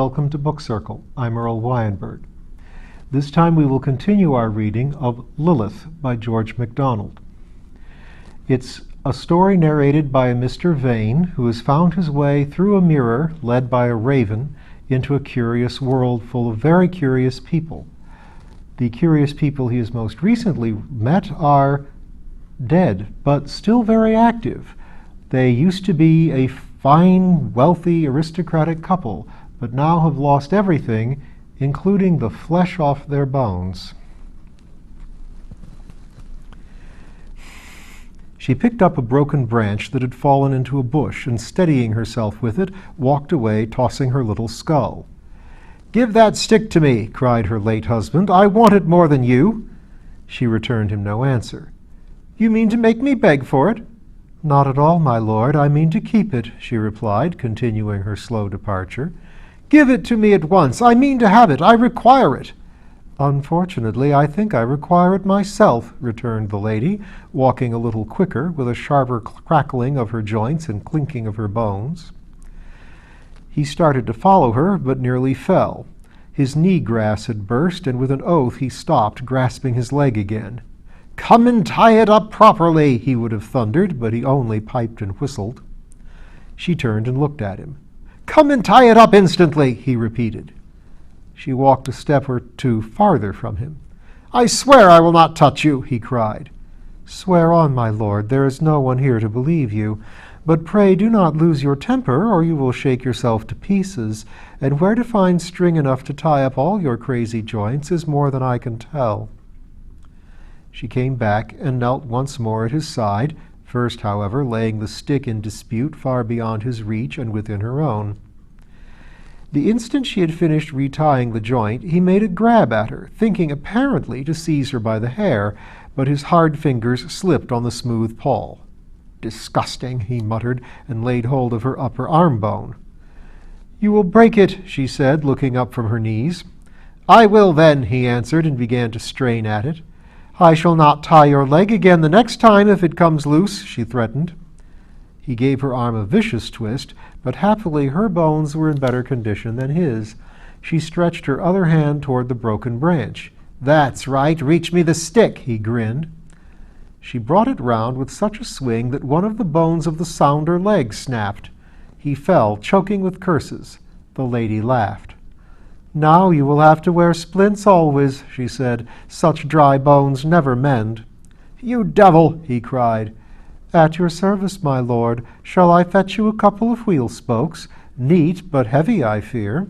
welcome to Book Circle. I'm Earl Wajenberg. This time we will continue our reading of Lilith by George MacDonald. It's a story narrated by a Mr. Vane who has found his way through a mirror led by a raven into a curious world full of very curious people. The curious people he has most recently met are dead, but still very active. They used to be a fine, wealthy, aristocratic couple, but now have lost everything, including the flesh off their bones. She picked up a broken branch that had fallen into a bush, and steadying herself with it, walked away, tossing her little skull. "Give that stick to me," cried her late husband. "I want it more than you." She returned him no answer. "You mean to make me beg for it?" "Not at all, my lord. I mean to keep it," she replied, continuing her slow departure. "Give it to me at once. I mean to have it. I require it." "Unfortunately, I think I require it myself," returned the lady, walking a little quicker, with a sharper crackling of her joints and clinking of her bones. He started to follow her, but nearly fell. His knee grass had burst, and with an oath he stopped, grasping his leg again. "Come and tie it up properly," he would have thundered, but he only piped and whistled. She turned and looked at him. "Come and tie it up instantly," he repeated. She walked a step or two farther from him. "I swear I will not touch you," he cried. "Swear on, my lord. There is no one here to believe you. But pray do not lose your temper, or you will shake yourself to pieces, and where to find string enough to tie up all your crazy joints is more than I can tell." She came back and knelt once more at his side, first, however, laying the stick in dispute far beyond his reach and within her own. The instant she had finished retying the joint, he made a grab at her, thinking apparently to seize her by the hair, but his hard fingers slipped on the smooth paw. "Disgusting," he muttered, and laid hold of her upper arm bone. "You will break it," she said, looking up from her knees. "I will then," he answered, and began to strain at it. "I shall not tie your leg again the next time if it comes loose," she threatened. He gave her arm a vicious twist, but happily her bones were in better condition than his. She stretched her other hand toward the broken branch. "That's right, reach me the stick," he grinned. She brought it round with such a swing that one of the bones of the sounder leg snapped. He fell, choking with curses. The lady laughed. "Now you will have to wear splints always," she said. "Such dry bones never mend." "You devil!" he cried. "At your service, my lord. Shall I fetch you a couple of wheel spokes? Neat, but heavy, I fear."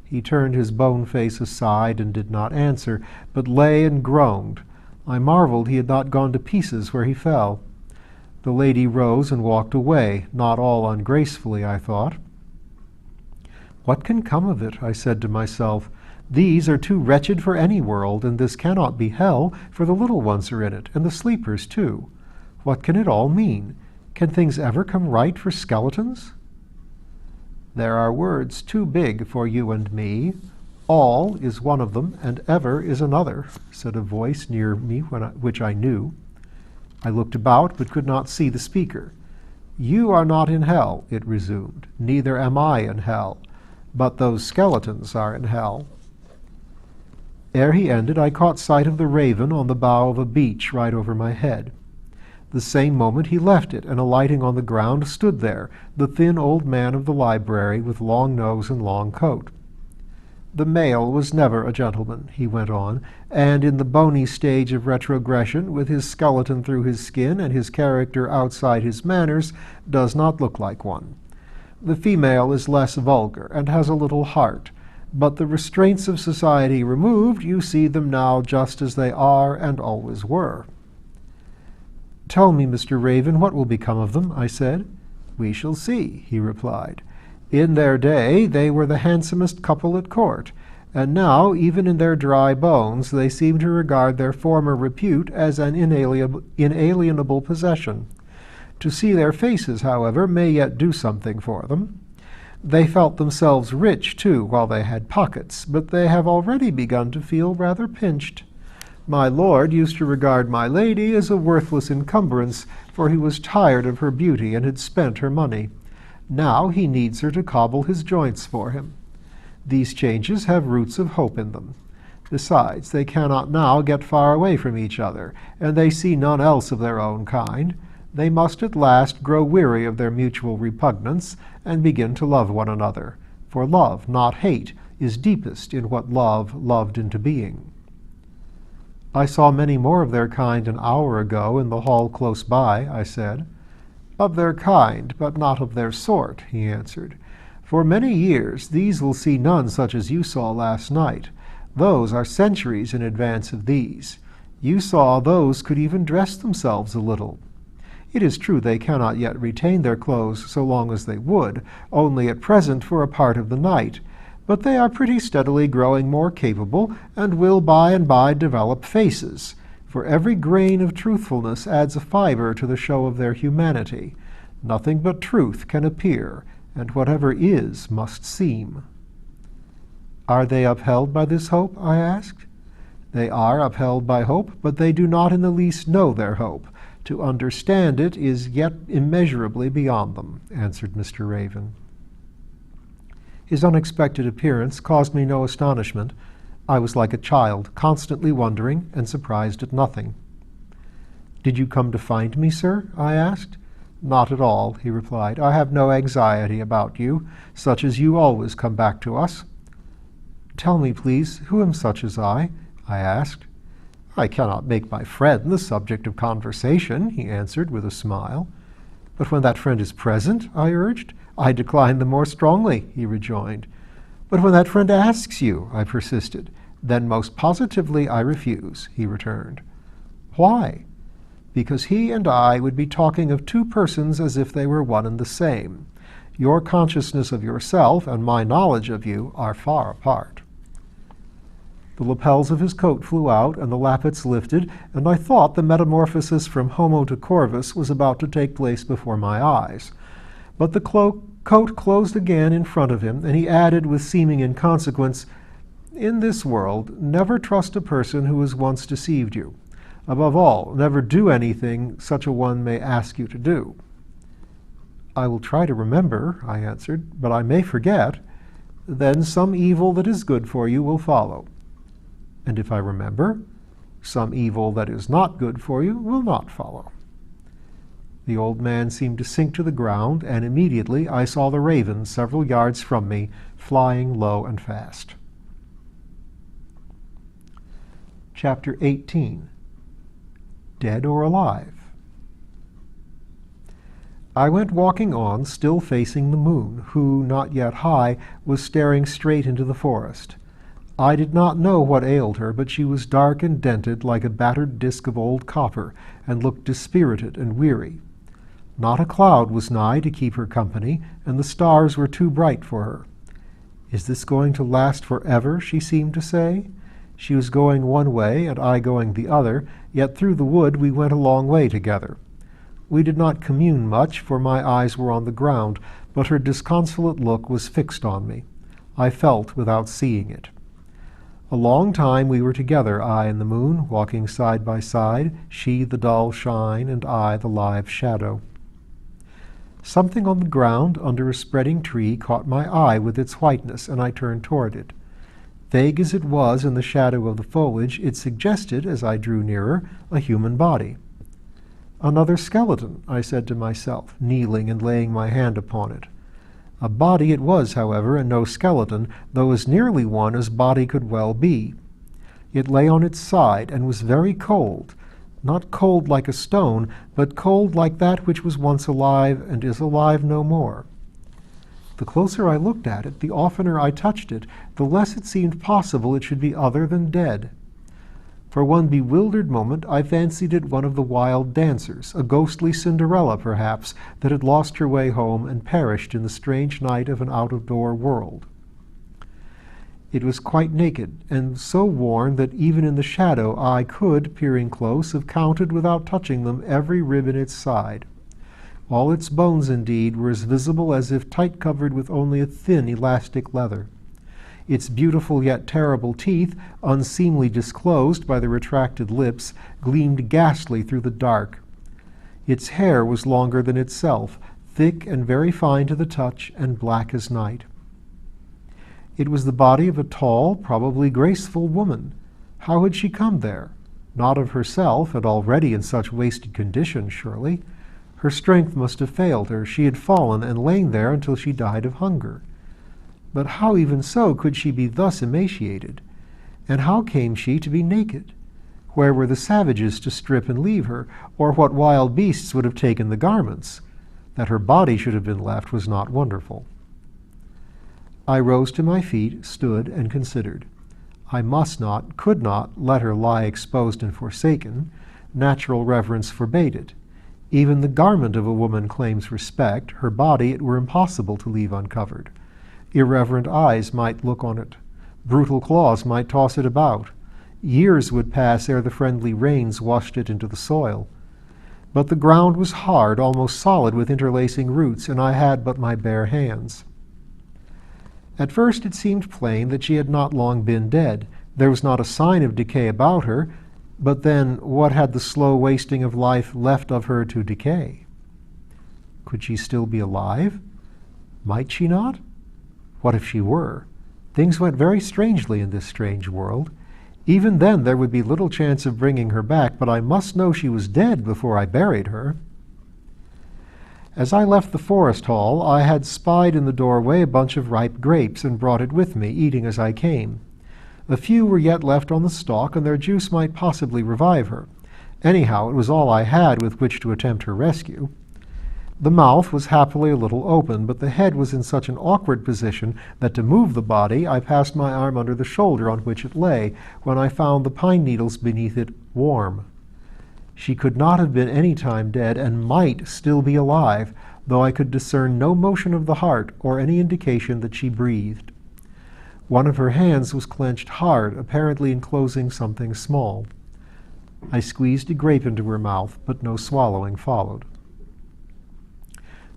He turned his bone face aside and did not answer, but lay and groaned. I marveled he had not gone to pieces where he fell. The lady rose and walked away, not all ungracefully, I thought. "What can come of it?" I said to myself. "These are too wretched for any world, and this cannot be hell, for the little ones are in it, and the sleepers too. What can it all mean? Can things ever come right for skeletons?" "There are words too big for you and me. All is one of them, and ever is another," said a voice near me which I knew. I looked about, but could not see the speaker. "You are not in hell," it resumed. "Neither am I in hell. But those skeletons are in hell." Ere he ended, I caught sight of the raven on the bough of a beech right over my head. The same moment he left it, and alighting on the ground, stood there, the thin old man of the library, with long nose and long coat. "The male was never a gentleman," he went on, "and in the bony stage of retrogression, with his skeleton through his skin and his character outside his manners, does not look like one. The female is less vulgar, and has a little heart, but the restraints of society removed, you see them now just as they are and always were." "Tell me, Mr. Raven, what will become of them?" I said. "We shall see," he replied. "In their day they were the handsomest couple at court, and now, even in their dry bones, they seem to regard their former repute as an inalienable possession. To see their faces, however, may yet do something for them. They felt themselves rich, too, while they had pockets, but they have already begun to feel rather pinched. My lord used to regard my lady as a worthless encumbrance, for he was tired of her beauty and had spent her money. Now he needs her to cobble his joints for him. These changes have roots of hope in them. Besides, they cannot now get far away from each other, and they see none else of their own kind. They must at last grow weary of their mutual repugnance and begin to love one another, for love, not hate, is deepest in what love loved into being. I saw many more of their kind an hour ago in the hall close by, I said. Of their kind, but not of their sort, he answered. For many years these will see none such as you saw last night. Those are centuries in advance of these. You saw those could even dress themselves a little. It is true they cannot yet retain their clothes so long as they would, only at present for a part of the night, but they are pretty steadily growing more capable, and will by and by develop faces, for every grain of truthfulness adds a fiber to the show of their humanity. Nothing but truth can appear, and whatever is must seem. Are they upheld by this hope? I asked. They are upheld by hope, but they do not in the least know their hope. To understand it is yet immeasurably beyond them, answered Mr. Raven. His unexpected appearance caused me no astonishment. I was like a child, constantly wondering and surprised at nothing. Did you come to find me, sir? I asked. Not at all, he replied. I have no anxiety about you, such as you always come back to us. Tell me, please, who am such as I asked. I cannot make my friend the subject of conversation, he answered with a smile. But when that friend is present, I urged. I decline the more strongly, he rejoined. But when that friend asks you, I persisted, then most positively I refuse, he returned. Why? Because he and I would be talking of two persons as if they were one and the same. Your consciousness of yourself and my knowledge of you are far apart. The lapels of his coat flew out and the lappets lifted, and I thought the metamorphosis from Homo to Corvus was about to take place before my eyes. But the coat closed again in front of him, and he added with seeming inconsequence, In this world, never trust a person who has once deceived you. Above all, never do anything such a one may ask you to do. I will try to remember, I answered, but I may forget. Then some evil that is good for you will follow. And if I remember, some evil that is not good for you will not follow. The old man seemed to sink to the ground, and immediately I saw the raven several yards from me, flying low and fast. Chapter 18. Dead or alive? I went walking on, still facing the moon, who, not yet high, was staring straight into the forest. I did not know what ailed her, but she was dark and dented like a battered disk of old copper, and looked dispirited and weary. Not a cloud was nigh to keep her company, and the stars were too bright for her. Is this going to last forever? She seemed to say. She was going one way, and I going the other, yet through the wood we went a long way together. We did not commune much, for my eyes were on the ground, but her disconsolate look was fixed on me. I felt without seeing it. A long time we were together, I and the moon, walking side by side, she the dull shine, and I the live shadow. Something on the ground under a spreading tree caught my eye with its whiteness, and I turned toward it. Vague as it was in the shadow of the foliage, it suggested, as I drew nearer, a human body. Another skeleton, I said to myself, kneeling and laying my hand upon it. A body it was, however, and no skeleton, though as nearly one as body could well be. It lay on its side, and was very cold, not cold like a stone, but cold like that which was once alive and is alive no more. The closer I looked at it, the oftener I touched it, the less it seemed possible it should be other than dead. For one bewildered moment I fancied it one of the wild dancers, a ghostly Cinderella, perhaps, that had lost her way home and perished in the strange night of an out-of-door world. It was quite naked, and so worn that even in the shadow I could, peering close, have counted without touching them every rib in its side. All its bones, indeed, were as visible as if tight covered with only a thin elastic leather. Its beautiful yet terrible teeth, unseemly disclosed by the retracted lips, gleamed ghastly through the dark. Its hair was longer than itself, thick and very fine to the touch, and black as night. It was the body of a tall, probably graceful woman. How had she come there? Not of herself, and already in such wasted condition, surely. Her strength must have failed her. She had fallen and lain there until she died of hunger. But how even so could she be thus emaciated? And how came she to be naked? Where were the savages to strip and leave her? Or what wild beasts would have taken the garments? That her body should have been left was not wonderful. I rose to my feet, stood, and considered. I must not, could not, let her lie exposed and forsaken. Natural reverence forbade it. Even the garment of a woman claims respect. Her body it were impossible to leave uncovered. Irreverent eyes might look on it. Brutal claws might toss it about. Years would pass ere the friendly rains washed it into the soil. But the ground was hard, almost solid, with interlacing roots, and I had but my bare hands. At first it seemed plain that she had not long been dead. There was not a sign of decay about her, but then what had the slow wasting of life left of her to decay? Could she still be alive? Might she not? What if she were? Things went very strangely in this strange world. Even then there would be little chance of bringing her back, but I must know she was dead before I buried her. As I left the forest hall, I had spied in the doorway a bunch of ripe grapes and brought it with me, eating as I came. A few were yet left on the stalk, and their juice might possibly revive her. Anyhow, it was all I had with which to attempt her rescue. The mouth was happily a little open, but the head was in such an awkward position that to move the body I passed my arm under the shoulder on which it lay, when I found the pine needles beneath it warm. She could not have been any time dead, and might still be alive, though I could discern no motion of the heart or any indication that she breathed. One of her hands was clenched hard, apparently enclosing something small. I squeezed a grape into her mouth, but no swallowing followed.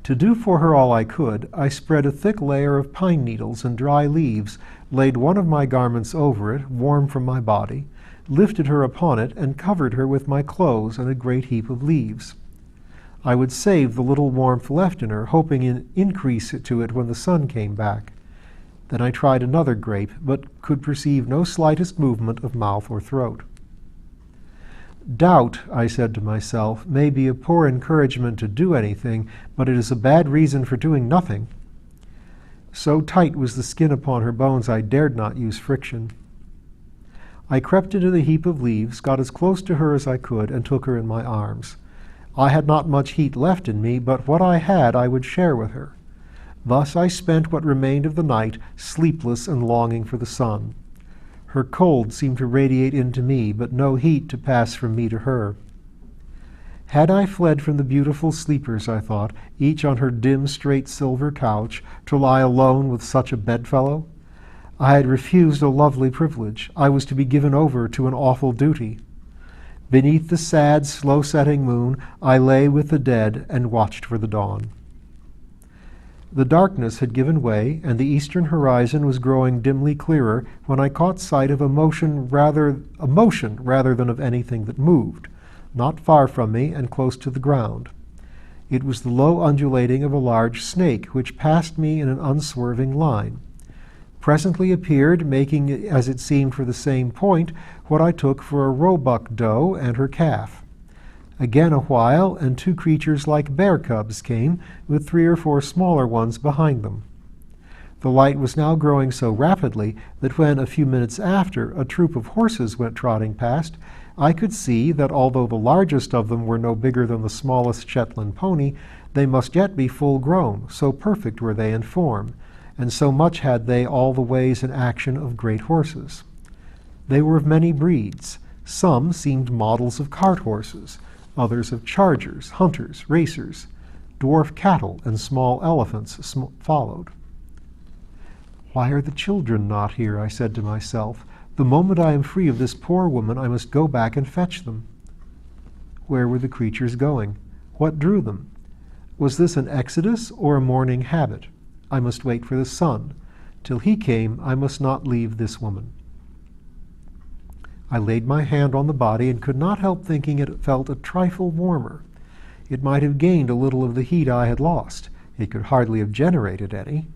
To do for her all I could, I spread a thick layer of pine needles and dry leaves, laid one of my garments over it, warm from my body, lifted her upon it, and covered her with my clothes and a great heap of leaves. I would save the little warmth left in her, hoping to increase to it when the sun came back. Then I tried another grape, but could perceive no slightest movement of mouth or throat. Doubt, I said to myself, may be a poor encouragement to do anything, but it is a bad reason for doing nothing. So tight was the skin upon her bones I dared not use friction. I crept into the heap of leaves, got as close to her as I could, and took her in my arms. I had not much heat left in me, but what I had I would share with her. Thus I spent what remained of the night, sleepless and longing for the sun. Her cold seemed to radiate into me, but no heat to pass from me to her. Had I fled from the beautiful sleepers, I thought, each on her dim, straight silver couch, to lie alone with such a bedfellow? I had refused a lovely privilege. I was to be given over to an awful duty. Beneath the sad, slow-setting moon, I lay with the dead and watched for the dawn. The darkness had given way, and the eastern horizon was growing dimly clearer when I caught sight of a motion rather than of anything that moved, not far from me and close to the ground. It was the low undulating of a large snake, which passed me in an unswerving line. Presently appeared, making, as it seemed for the same point, what I took for a roebuck doe and her calf. Again a while, and two creatures like bear cubs came, with 3 or 4 smaller ones behind them. The light was now growing so rapidly that when, a few minutes after, a troop of horses went trotting past, I could see that although the largest of them were no bigger than the smallest Shetland pony, they must yet be full grown, so perfect were they in form, and so much had they all the ways and action of great horses. They were of many breeds. Some seemed models of cart horses, others of chargers, hunters, racers. Dwarf cattle and small elephants followed. Why are the children not here? I said to myself. The moment I am free of this poor woman, I must go back and fetch them. Where were the creatures going? What drew them? Was this an exodus or a morning habit? I must wait for the sun. Till he came, I must not leave this woman. I laid my hand on the body and could not help thinking it felt a trifle warmer. It might have gained a little of the heat I had lost. It could hardly have generated any.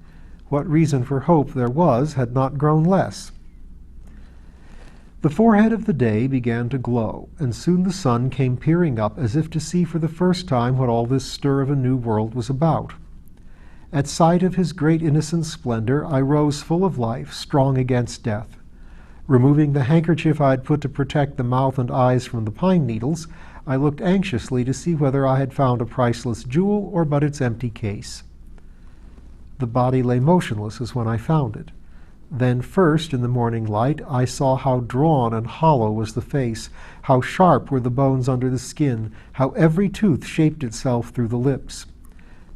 What reason for hope there was had not grown less. The forehead of the day began to glow, and soon the sun came peering up as if to see for the first time what all this stir of a new world was about. At sight of his great innocent splendor, I rose full of life, strong against death. Removing the handkerchief I had put to protect the mouth and eyes from the pine needles, I looked anxiously to see whether I had found a priceless jewel or but its empty case. The body lay motionless as when I found it. Then first, in the morning light, I saw how drawn and hollow was the face, how sharp were the bones under the skin, how every tooth shaped itself through the lips.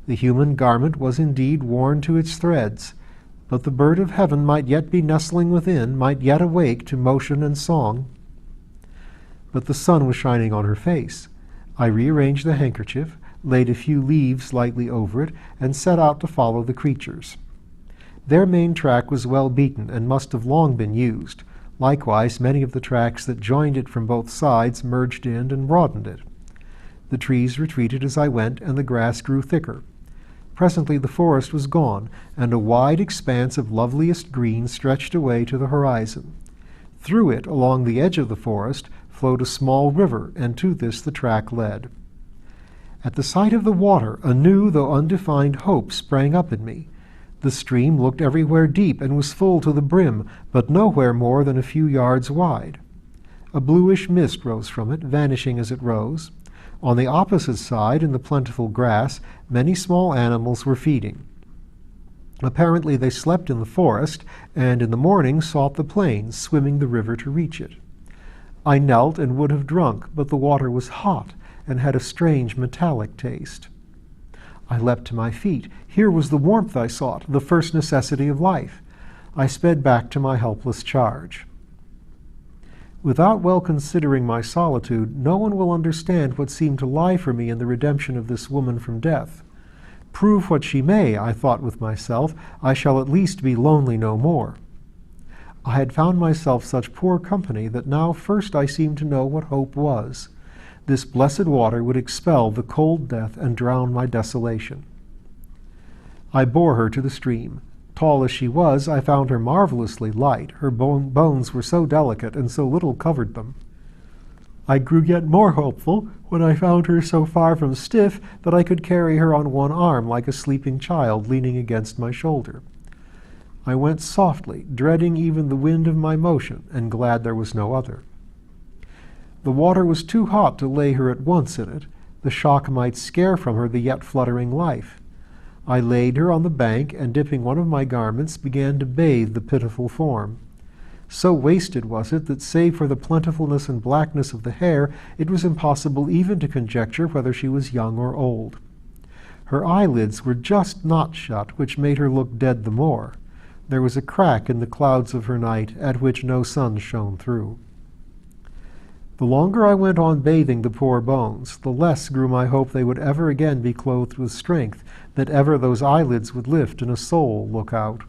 The human garment was indeed worn to its threads, but the bird of heaven might yet be nestling within, might yet awake to motion and song. But the sun was shining on her face. I rearranged the handkerchief, laid a few leaves lightly over it, and set out to follow the creatures. Their main track was well beaten and must have long been used. Likewise, many of the tracks that joined it from both sides merged in and broadened it. The trees retreated as I went, and the grass grew thicker. Presently the forest was gone, and a wide expanse of loveliest green stretched away to the horizon. Through it, along the edge of the forest, flowed a small river, and to this the track led. At the sight of the water, a new though undefined hope sprang up in me. The stream looked everywhere deep and was full to the brim, but nowhere more than a few yards wide. A bluish mist rose from it, vanishing as it rose. On the opposite side, in the plentiful grass, many small animals were feeding. Apparently they slept in the forest, and in the morning sought the plains, swimming the river to reach it. I knelt and would have drunk, but the water was hot and had a strange metallic taste. I leapt to my feet. Here was the warmth I sought, the first necessity of life. I sped back to my helpless charge. Without well considering my solitude, no one will understand what seemed to lie for me in the redemption of this woman from death. Prove what she may, I thought with myself, I shall at least be lonely no more. I had found myself such poor company that now first I seemed to know what hope was. This blessed water would expel the cold death and drown my desolation. I bore her to the stream. Tall as she was, I found her marvelously light. Her bones were so delicate, and so little covered them. I grew yet more hopeful when I found her so far from stiff that I could carry her on one arm like a sleeping child leaning against my shoulder. I went softly, dreading even the wind of my motion, and glad there was no other. The water was too hot to lay her at once in it. The shock might scare from her the yet fluttering life. I laid her on the bank, and dipping one of my garments, began to bathe the pitiful form. So wasted was it that, save for the plentifulness and blackness of the hair, it was impossible even to conjecture whether she was young or old. Her eyelids were just not shut, which made her look dead the more. There was a crack in the clouds of her night, at which no sun shone through. The longer I went on bathing the poor bones, the less grew my hope they would ever again be clothed with strength, that ever those eyelids would lift and a soul look out.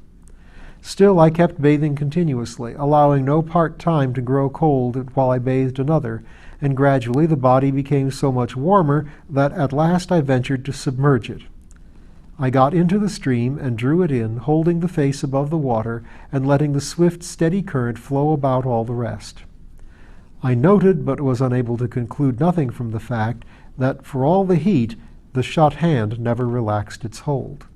Still I kept bathing continuously, allowing no part time to grow cold while I bathed another, and gradually the body became so much warmer that at last I ventured to submerge it. I got into the stream and drew it in, holding the face above the water and letting the swift, steady current flow about all the rest. I noted, but was unable to conclude nothing from the fact that, for all the heat, the shut hand never relaxed its hold.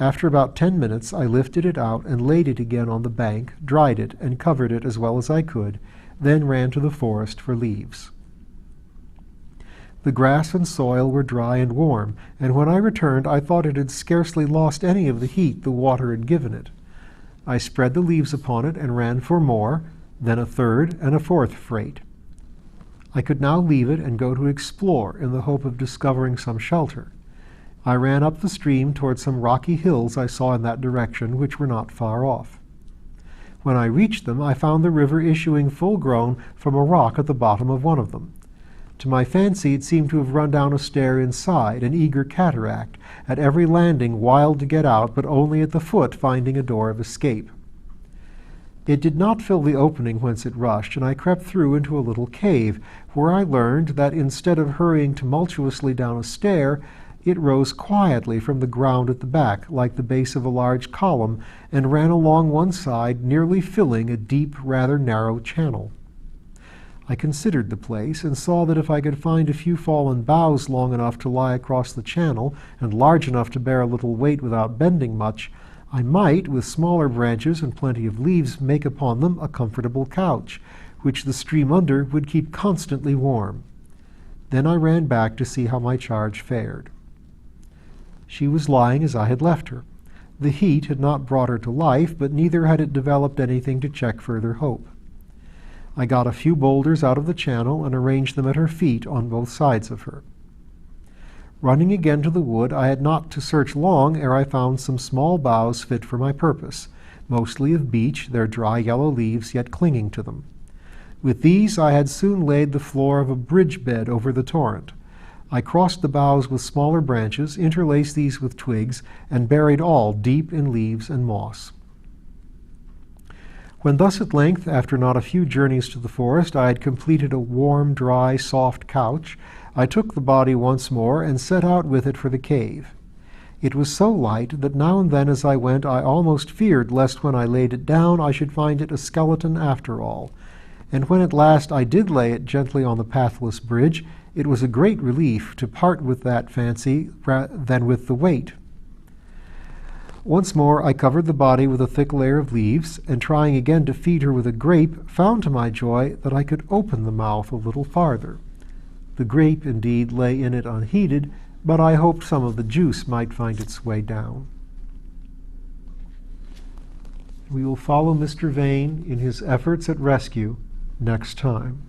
After about 10 minutes, I lifted it out and laid it again on the bank, dried it, and covered it as well as I could, then ran to the forest for leaves. The grass and soil were dry and warm, and when I returned, I thought it had scarcely lost any of the heat the water had given it. I spread the leaves upon it and ran for more, then a third and a fourth freight. I could now leave it and go to explore in the hope of discovering some shelter. I ran up the stream toward some rocky hills I saw in that direction, which were not far off. When I reached them, I found the river issuing full-grown from a rock at the bottom of one of them. To my fancy, it seemed to have run down a stair inside, an eager cataract, at every landing wild to get out, but only at the foot finding a door of escape. It did not fill the opening whence it rushed, and I crept through into a little cave, where I learned that instead of hurrying tumultuously down a stair, It rose quietly from the ground at the back, like the base of a large column, and ran along one side, nearly filling a deep, rather narrow channel. I considered the place, and saw that if I could find a few fallen boughs long enough to lie across the channel, and large enough to bear a little weight without bending much, I might, with smaller branches and plenty of leaves, make upon them a comfortable couch, which the stream under would keep constantly warm. Then I ran back to see how my charge fared. She was lying as I had left her. The heat had not brought her to life, but neither had it developed anything to check further hope. I got a few boulders out of the channel and arranged them at her feet on both sides of her. Running again to the wood, I had not to search long ere I found some small boughs fit for my purpose, mostly of beech, their dry yellow leaves yet clinging to them. With these I had soon laid the floor of a bridge bed over the torrent. I crossed the boughs with smaller branches, interlaced these with twigs, and buried all deep in leaves and moss. When thus at length, after not a few journeys to the forest, I had completed a warm, dry, soft couch, I took the body once more and set out with it for the cave. It was so light that now and then as I went I almost feared lest when I laid it down I should find it a skeleton after all. And when at last I did lay it gently on the pathless bridge, it was a great relief to part with that fancy than with the weight. Once more I covered the body with a thick layer of leaves, and trying again to feed her with a grape, found to my joy that I could open the mouth a little farther. The grape, indeed, lay in it unheeded, but I hoped some of the juice might find its way down. We will follow Mr. Vane in his efforts at rescue next time.